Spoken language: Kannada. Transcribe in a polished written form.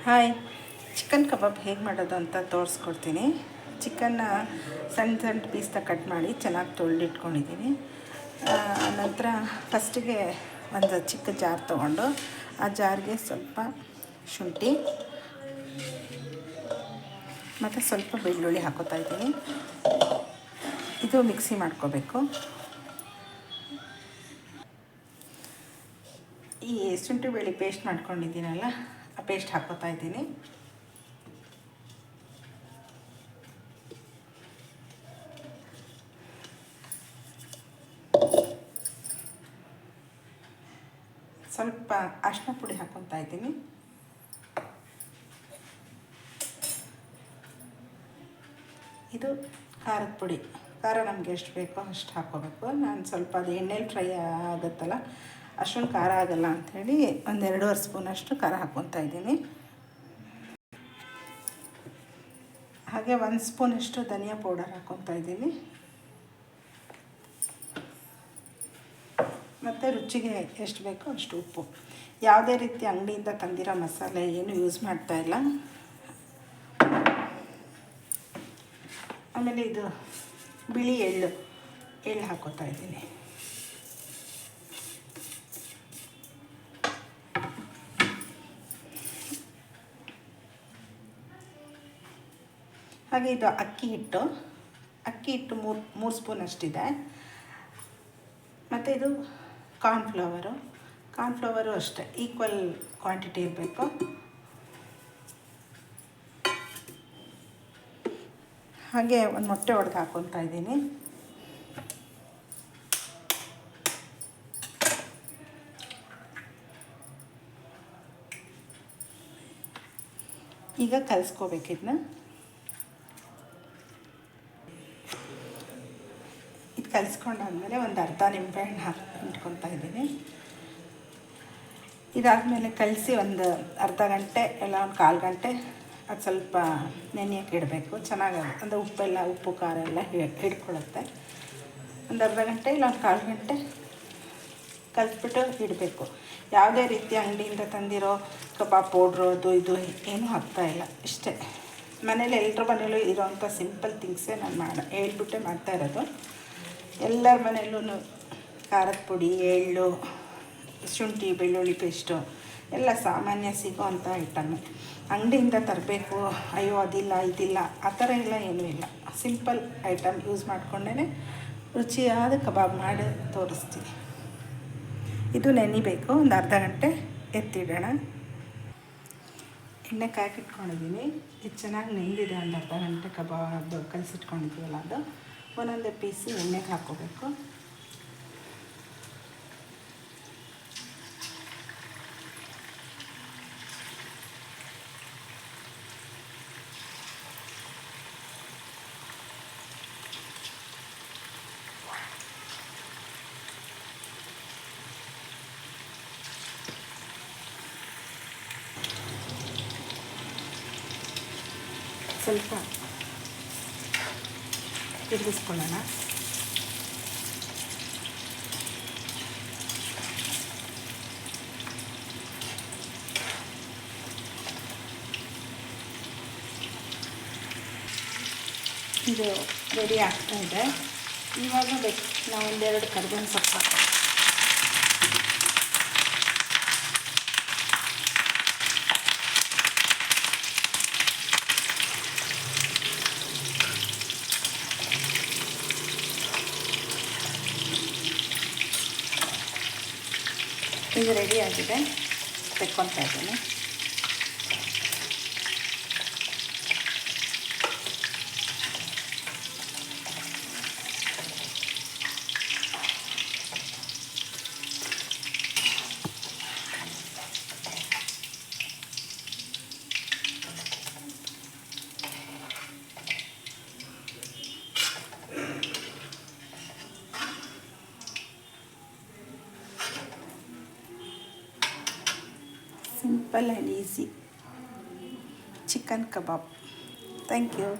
ಹಾಯ್, ಚಿಕನ್ ಕಬಾಬ್ ಹೇಗೆ ಮಾಡೋದು ಅಂತ ತೋರಿಸ್ಕೊಡ್ತೀನಿ. ಚಿಕನ್ನ ಸಣ್ಣ ಸಣ್ಣ ಪೀಸ್ನ ಕಟ್ ಮಾಡಿ ಚೆನ್ನಾಗಿ ತೊಳೆದಿಟ್ಕೊಂಡಿದ್ದೀನಿ. ನಂತರ ಫಸ್ಟಿಗೆ ಒಂದು ಚಿಕ್ಕ ಜಾರ್ ತೊಗೊಂಡು ಆ ಜಾರ್ಗೆ ಸ್ವಲ್ಪ ಶುಂಠಿ ಮತ್ತು ಸ್ವಲ್ಪ ಬೆಳ್ಳುಳ್ಳಿ ಹಾಕೋತಾ ಇದ್ದೀನಿ. ಇದು ಮಿಕ್ಸಿ ಮಾಡ್ಕೋಬೇಕು. ಈ ಶುಂಠಿ ಬೆಳ್ಳುಳ್ಳಿ ಪೇಸ್ಟ್ ಮಾಡ್ಕೊಂಡಿದ್ದೀನಲ್ಲ, ಆ ಪೇಸ್ಟ್ ಹಾಕೋತಾ ಇದ್ದೀನಿ. ಸ್ವಲ್ಪ ಅರಿಶಿನ ಪುಡಿ ಹಾಕ್ಕೊತಾ ಇದ್ದೀನಿ. ಇದು ಖಾರದ ಪುಡಿ. ಖಾರ ನಮಗೆ ಎಷ್ಟು ಬೇಕೋ ಅಷ್ಟು ಹಾಕ್ಕೋಬೇಕು. ನಾನು ಸ್ವಲ್ಪ ಅದು ಎಣ್ಣೆಲಿ ಫ್ರೈ ಆಗುತ್ತಲ್ಲ, ಅಷ್ಟೊಂದು ಖಾರ ಆಗೋಲ್ಲ ಅಂಥೇಳಿ ಒಂದು 2.5 ಸ್ಪೂನಷ್ಟು ಖಾರ ಹಾಕ್ಕೊತಾ ಇದ್ದೀನಿ. ಹಾಗೆ 1 ಸ್ಪೂನಷ್ಟು ಧನಿಯಾ ಪೌಡರ್ ಹಾಕ್ಕೊತಾ ಇದ್ದೀನಿ. ಮತ್ತು ರುಚಿಗೆ ಎಷ್ಟು ಬೇಕೋ ಅಷ್ಟು ಉಪ್ಪು. ಯಾವುದೇ ರೀತಿ ಅಂಗಡಿಯಿಂದ ತಂದಿರೋ ಮಸಾಲೆ ಏನು ಯೂಸ್ ಮಾಡ್ತಾಯಿಲ್ಲ. ಆಮೇಲೆ ಇದು ಬಿಳಿ ಎಳ್ಳು ಹಾಕ್ಕೊತಾ ಇದ್ದೀನಿ. ಹಾಗೆ ಇದು ಅಕ್ಕಿ ಹಿಟ್ಟು 3 ಸ್ಪೂನ್ ಅಷ್ಟಿದೆ. ಮತ್ತು ಇದು ಕಾರ್ನ್ಫ್ಲವರು ಅಷ್ಟೇ ಈಕ್ವಲ್ ಕ್ವಾಂಟಿಟಿ ಇರಬೇಕು. ಹಾಗೆ ಒಂದು ಮೊಟ್ಟೆ ಒಡೆದು ಹಾಕ್ಕೊತಾ ಇದ್ದೀನಿ. ಈಗ ಕಲಿಸ್ಕೋಬೇಕು. ಇದನ್ನ ಕಲಿಸ್ಕೊಂಡಾದ್ಮೇಲೆ ಒಂದು ಅರ್ಧ ನಿಂಬೆಹಣ್ಣು ಇಟ್ಕೊತಾ ಇದ್ದೀನಿ. ಇದಾದಮೇಲೆ ಕಲಸಿ ಒಂದು ಅರ್ಧ ಗಂಟೆ ಇಲ್ಲ ಒಂದು 1/4 ಗಂಟೆ ಅದು ಸ್ವಲ್ಪ ನೆನೆಯೋಕ್ಕೆ ಇಡಬೇಕು. ಚೆನ್ನಾಗಾಗುತ್ತೆ ಅಂದರೆ ಉಪ್ಪು ಖಾರ ಎಲ್ಲ ಹಿಡ್ಕೊಳ್ಳುತ್ತೆ. ಒಂದು ಅರ್ಧ ಗಂಟೆ ಇಲ್ಲ ಒಂದು 1/4 ಗಂಟೆ ಕಲಿಸ್ಬಿಟ್ಟು ಇಡಬೇಕು. ಯಾವುದೇ ರೀತಿ ಅಂಗಡಿಯಿಂದ ತಂದಿರೋ ಕಬಾಬ್ ಪೌಡ್ರು ಅದು ಇದು ಏನೂ ಹಾಕ್ತಾಯಿಲ್ಲ. ಇಷ್ಟೇ ಮನೇಲಿ ಎಲ್ಲರ ಮನೇಲೂ ಇರೋವಂಥ ಸಿಂಪಲ್ ಥಿಂಗ್ಸೇ ನಾನು ಹೇಳ್ಬಿಟ್ಟೆ ಮಾಡ್ತಾ ಇರೋದು. ಎಲ್ಲರ ಮನೆಯಲ್ಲೂ ಖಾರದ ಪುಡಿ, ಎಳ್ಳು, ಶುಂಠಿ ಬೆಳ್ಳುಳ್ಳಿ ಪೇಸ್ಟು ಎಲ್ಲ ಸಾಮಾನ್ಯ ಸಿಗೋ ಅಂಥ ಐಟಮ್ಮು. ಅಂಗಡಿಯಿಂದ ತರಬೇಕು, ಅಯ್ಯೋ ಅದಿಲ್ಲ ಇದಿಲ್ಲ ಆ ಥರ ಎಲ್ಲ ಏನೂ ಇಲ್ಲ. ಸಿಂಪಲ್ ಐಟಮ್ ಯೂಸ್ ಮಾಡಿಕೊಂಡೇ ರುಚಿಯಾದ ಕಬಾಬ್ ಮಾಡಿ ತೋರಿಸ್ತೀನಿ. ಇದು ನೆನಿಬೇಕು. ಒಂದು ಅರ್ಧ ಗಂಟೆ ಎತ್ತಿಡೋಣ. ಎಣ್ಣೆ ಕಾಯ್ಕಿಟ್ಕೊಂಡಿದ್ದೀನಿ. ಇದು ಚೆನ್ನಾಗಿ ನೆಂದಿದೆ. ಒಂದು ಅರ್ಧ ಗಂಟೆ ಕಬಾಬ್ ಕಲಸಿಟ್ಕೊಂಡಿದ್ದೀವಲ್ಲ, ಅದು ಒಂದೊಂದೇ ಪೀಸು ಎಣ್ಣೆಗೆ ಹಾಕ್ಕೋಬೇಕು. ಸ್ವಲ್ಪ ತಿರುಗಿಸ್ಕೊಳ್ಳೋಣ. ಇದು ರೆಡಿ ಆಗ್ತಾಯಿದೆ. ಇವಾಗ ಬೇಕು ನಾವು 1-2 ಕರಿಬೇವಿನ ಸೊಪ್ಪು ಹಾಕ್ತೀವಿ. ಇದು ರೆಡಿ ಆಗಿದೆ, ತೆಕ್ಕೊತಾ ಇದ್ದೀನಿ. Simple and easy chicken kebab. Thank you.